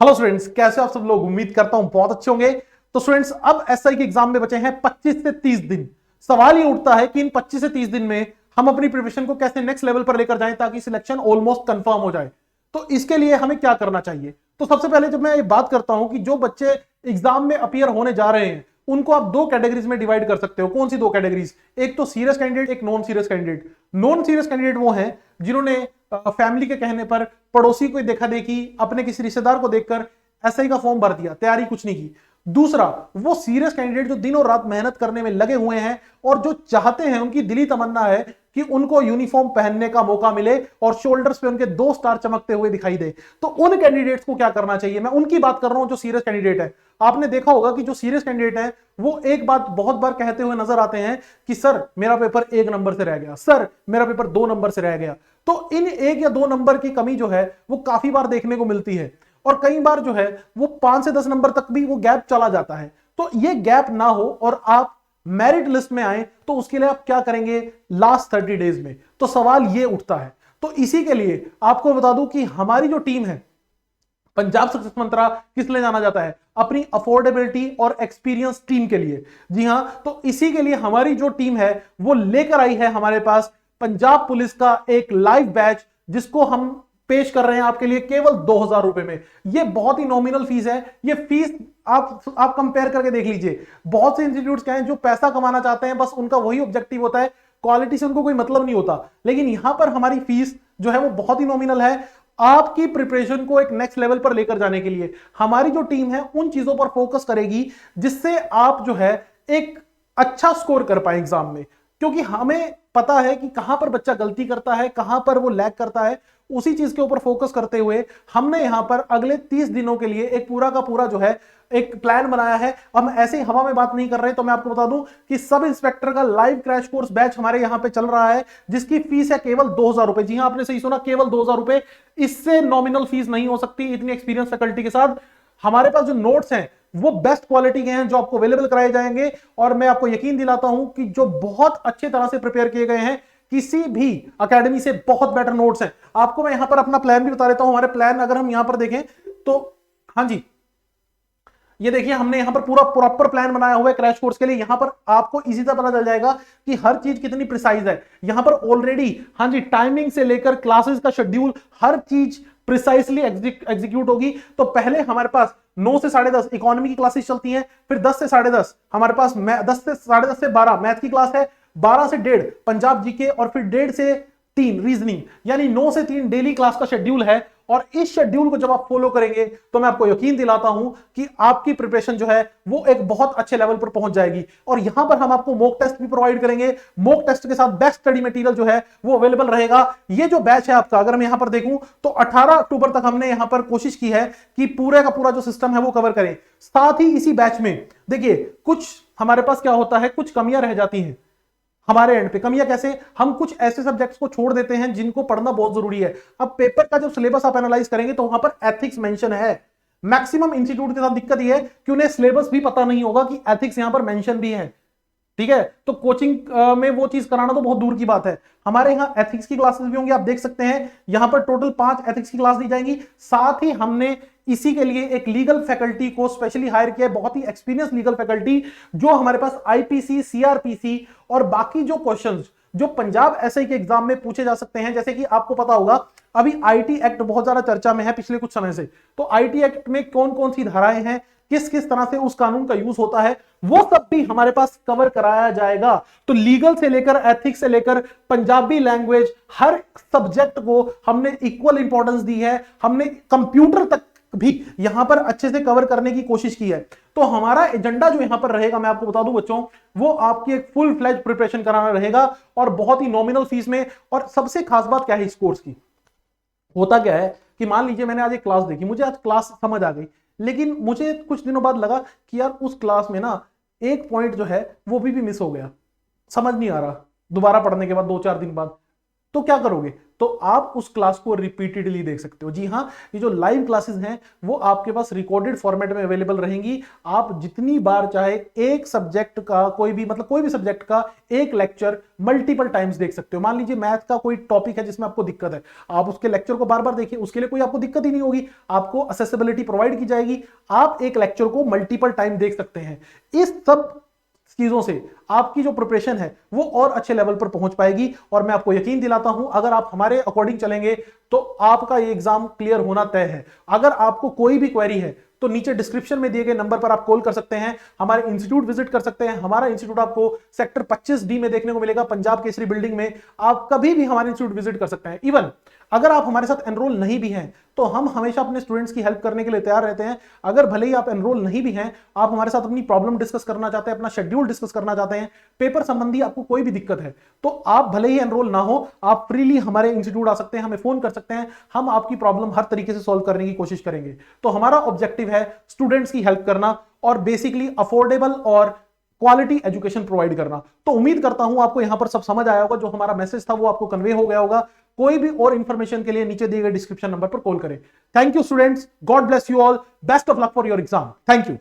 Hello students, कैसे हो आप सब लोग। उम्मीद करता हूं बहुत अच्छे होंगे। तो स्टूडेंट्स, अब एसआई के एग्जाम में बचे हैं 25 से 30 दिन। सवाल ये उठता है कि इन 25 से 30 दिन में हम अपनी प्रिपरेशन को कैसे नेक्स्ट लेवल पर लेकर जाएं ताकि सिलेक्शन ऑलमोस्ट कंफर्म हो जाए। तो इसके लिए हमें क्या करना चाहिए। तो सबसे पहले जब मैं ये बात करता हूं कि जो बच्चे एग्जाम में अपीयर होने जा रहे हैं उनको आप दो कैटेगरीज में डिवाइड कर सकते हो। कौन सी दो कैटेगरीज? एक तो सीरियस कैंडिडेट, एक non serious candidate. Non serious candidate वो हैं जिन्होंने फैमिली के कहने पर, पड़ोसी को देखा देखी, अपने किसी रिश्तेदार को देखकर एसआई का फॉर्म भर दिया, तैयारी कुछ नहीं की। दूसरा वो सीरियस कैंडिडेट जो दिनों रात मेहनत करने में लगे हुए हैं और जो चाहते हैं, उनकी दिली तमन्ना है कि उनको यूनिफॉर्म पहनने का मौका मिले और शोल्डर्स पे उनके 2 स्टार चमकते हुए दिखाई दे। तो उन कैंडिडेट्स को क्या करना चाहिए, मैं उनकी बात कर रहा हूं जो सीरियस कैंडिडेट है। आपने देखा होगा कि जो सीरियस कैंडिडेट है वो एक बात बहुत बार कहते हुए नजर आते हैं कि सर मेरा पेपर 1 नंबर से रह गया, सर मेरा पेपर 2 नंबर से रह गया। तो इन 1 या 2 नंबर की कमी जो है वो काफी बार देखने को मिलती है और कई बार जो है वो 5 से 10 नंबर तक भी वो गैप चला जाता है। तो ये गैप ना हो और आप मेरिट लिस्ट में आए तो उसके लिए आप क्या करेंगे लास्ट 30 डेज में। तो सवाल ये उठता है। तो इसी के लिए आपको बता दूं कि हमारी जो टीम है, पंजाब सक्सेस मंत्रा किस लिए जाना जाता है? अपनी अफोर्डेबिलिटी और एक्सपीरियंस टीम के लिए। जी हां, तो इसी के लिए हमारी जो टीम है वो लेकर आई है हमारे पास पंजाब पुलिस का एक लाइव बैच, जिसको हम पेश कर रहे हैं आपके लिए केवल 2000 रुपए में। ये बहुत ही नॉमिनल फीस है। ये फीस आप कंपेयर करके देख लीजिए। बहुत से इंस्टीट्यूट्स क्या हैं जो पैसा कमाना चाहते हैं, बस उनका वही ऑब्जेक्टिव होता है, क्वालिटी से उनको कोई मतलब नहीं होता। लेकिन यहां पर हमारी फीस जो है वो बहुत ही नॉमिनल है। आपकी प्रिपरेशन को एक नेक्स्ट लेवल पर लेकर जाने के लिए हमारी जो टीम है उन चीजों पर फोकस करेगी जिससे आप जो है एक अच्छा स्कोर कर पाए एग्जाम में। क्योंकि हमें पता है कि कहां पर बच्चा गलती करता है, कहां पर वो लैग करता है। उसी चीज के ऊपर फोकस करते हुए हमने यहां पर अगले 30 दिनों के लिए एक पूरा का पूरा जो है एक प्लान बनाया है। हम ऐसे ही हवा में बात नहीं कर रहे। तो मैं आपको बता दूं कि सब इंस्पेक्टर का लाइव क्रैश कोर्स बैच हमारे यहां पे चल रहा है, जिसकी फीस है केवल 2000 रुपए। जी हां, आपने सही सुना, केवल 2000 रुपए। इससे नॉमिनल फीस नहीं हो सकती। इतनी एक्सपीरियंस फैकल्टी के साथ हमारे पास जो नोट्स हैं वो बेस्ट क्वालिटी के हैं जो आपको अवेलेबल कराए जाएंगे। और मैं आपको यकीन दिलाता हूं कि जो बहुत अच्छे तरह से प्रिपेयर किए गए हैं, किसी भी एकेडमी से बहुत बेटर नोट्स हैं। आपको मैं यहां पर अपना प्लान भी बता देता हूं। हमारे प्लान अगर हम यहां पर देखें तो हाँ जी, ये देखिए हमने यहां पर पूरा प्रॉपर प्लान बनाया हुआ है क्रैश कोर्स के लिए। यहां पर आपको इजी तरह पता चल जाएगा कि हर चीज कितनी प्रिसाइज है। यहां पर ऑलरेडी हाँ जी टाइमिंग से लेकर क्लासेस का शेड्यूल हर चीज प्रिसाइसली एग्जीक्यूट होगी। तो पहले हमारे पास 9 से 10:30 इकोनॉमी की क्लासेस चलती हैं, फिर 10 से 10:30 हमारे पास 10 से 10:30 से 12 मैथ की क्लास है, 12 से 1:30 पंजाब जीके और फिर 1:30 से 3 रीजनिंग, यानी 9 से 3 डेली क्लास का शेड्यूल है। और इस शेड्यूल को जब आप फॉलो करेंगे तो मैं आपको यकीन दिलाता हूं कि आपकी प्रिपरेशन जो है वो एक बहुत अच्छे लेवल पर पहुंच जाएगी। और यहां पर हम आपको मॉक टेस्ट भी प्रोवाइड करेंगे। मॉक टेस्ट के साथ बेस्ट स्टडी मटेरियल जो है वो अवेलेबल रहेगा। ये जो बैच है आपका, अगर मैं यहां पर देखूं तो 18 अक्टूबर तक हमने यहां पर कोशिश की है कि पूरे का पूरा जो सिस्टम है वो कवर करें। साथ ही इसी बैच में देखिए कुछ हमारे पास क्या होता है, कुछ कमियां रह जाती हैं हमारे एंड पे। कमियां कैसे? हम कुछ ऐसे सब्जेक्ट्स को छोड़ देते हैं जिनको पढ़ना बहुत जरूरी है। अब पेपर का जब सिलेबस आप एनालाइज करेंगे तो वहां पर एथिक्स मेंशन है। मैक्सिमम इंस्टीट्यूट के साथ दिक्कत यह है कि उन्हें सिलेबस भी पता नहीं होगा कि एथिक्स यहां पर मेंशन भी है। ठीक है, तो कोचिंग में वो चीज कराना तो बहुत दूर की बात है। हमारे यहाँ एथिक्स की क्लासेस भी होंगी, आप देख सकते हैं यहां पर टोटल 5 एथिक्स की क्लास दी जाएंगी। साथ ही हमने इसी के लिए एक लीगल फैकल्टी को स्पेशली हायर किया है, बहुत ही एक्सपीरियंस लीगल फैकल्टी, जो हमारे पास आईपीसी, सीआरपीसी और बाकी जो क्वेश्चंस जो पंजाब एसआई के एग्जाम में पूछे जा सकते हैं। जैसे कि आपको पता होगा अभी आईटी एक्ट बहुत ज्यादा चर्चा में है पिछले कुछ समय से। तो आईटी एक्ट में कौन कौन सी धाराएं हैं, किस किस तरह से उस कानून का यूज होता है, वो सब भी हमारे पास कवर कराया जाएगा। तो लीगल से लेकर एथिक्स से लेकर पंजाबी लैंग्वेज, हर सब्जेक्ट को हमने इक्वल इंपॉर्टेंस दी है। हमने कंप्यूटर तक भी यहां पर अच्छे से कवर करने की कोशिश की है। तो हमारा एजेंडा जो यहां पर रहेगा, मैं आपको बता दूं बच्चों, वो आपकी एक फुल फ्लेज प्रिपरेशन कराना रहेगा और बहुत ही नॉमिनल फीस में। और सबसे खास बात क्या है इस कोर्स की, होता क्या है कि मान लीजिए मैंने आज एक क्लास देखी, मुझे आज क्लास समझ आ गई, लेकिन मुझे कुछ दिनों बाद लगा कि यार उस क्लास में ना एक पॉइंट जो है वो भी मिस हो गया, समझ नहीं आ रहा दोबारा पढ़ने के बाद 2-4 दिन बाद। तो क्या करोगे? तो आप उस क्लास को रिपीटेडली देख सकते हो। जी हाँ, ये जो लाइव क्लासेस हैं वो आपके पास रिकॉर्डेड फॉर्मेट में अवेलेबल रहेंगी। आप जितनी बार चाहे एक सब्जेक्ट का कोई भी सब्जेक्ट का एक लेक्चर मल्टीपल टाइम्स देख सकते हो। मान लीजिए मैथ का कोई टॉपिक है जिसमें आपको दिक्कत है, आप उसके लेक्चर को बार बार देखिए, उसके लिए कोई आपको दिक्कत ही नहीं होगी, आपको असेसिबिलिटी प्रोवाइड की जाएगी, आप एक लेक्चर को मल्टीपल टाइम देख सकते हैं। इस सब चीजों से आपकी जो प्रिपरेशन है वो और अच्छे लेवल पर पहुंच पाएगी, और मैं आपको यकीन दिलाता हूं अगर आप हमारे अकॉर्डिंग चलेंगे तो आपका ये एग्जाम क्लियर होना तय है। अगर आपको कोई भी क्वेरी है तो नीचे डिस्क्रिप्शन में दिए गए नंबर पर आप कॉल कर सकते हैं, हमारे इंस्टीट्यूट विजिट कर सकते हैं। हमारा इंस्टीट्यूट आपको सेक्टर 25D में देखने को मिलेगा, पंजाब केसरी बिल्डिंग में। आप कभी भी हमारे इंस्टीट्यूट विजिट कर सकते हैं। इवन अगर आप हमारे साथ एनरोल नहीं भी हैं तो हम हमेशा अपने स्टूडेंट्स की हेल्प करने के लिए तैयार रहते हैं। अगर भले ही आप एनरोल नहीं भी हैं, आप हमारे साथ अपनी प्रॉब्लम डिस्कस करना चाहते हैं, अपना शेड्यूल डिस्कस करना चाहते हैं, पेपर संबंधी आपको कोई भी दिक्कत है, तो आप भले ही एनरोल ना हो, आप फ्रीली हमारे इंस्टीट्यूट आ सकते हैं, हमें फोन कर सकते हैं, हम आपकी प्रॉब्लम हर तरीके से सॉल्व करने की कोशिश करेंगे। तो हमारा ऑब्जेक्टिव है स्टूडेंट्स की हेल्प करना और बेसिकली अफोर्डेबल और क्वालिटी एजुकेशन प्रोवाइड करना। तो उम्मीद करता हूं आपको यहां पर सब समझ आया होगा, जो हमारा मैसेज था वो आपको कन्वे हो गया होगा। कोई भी और इंफॉर्मेशन के लिए नीचे दिए गए डिस्क्रिप्शन नंबर पर कॉल करें। Thank you students, God bless you all, best of luck for your exam. Thank you.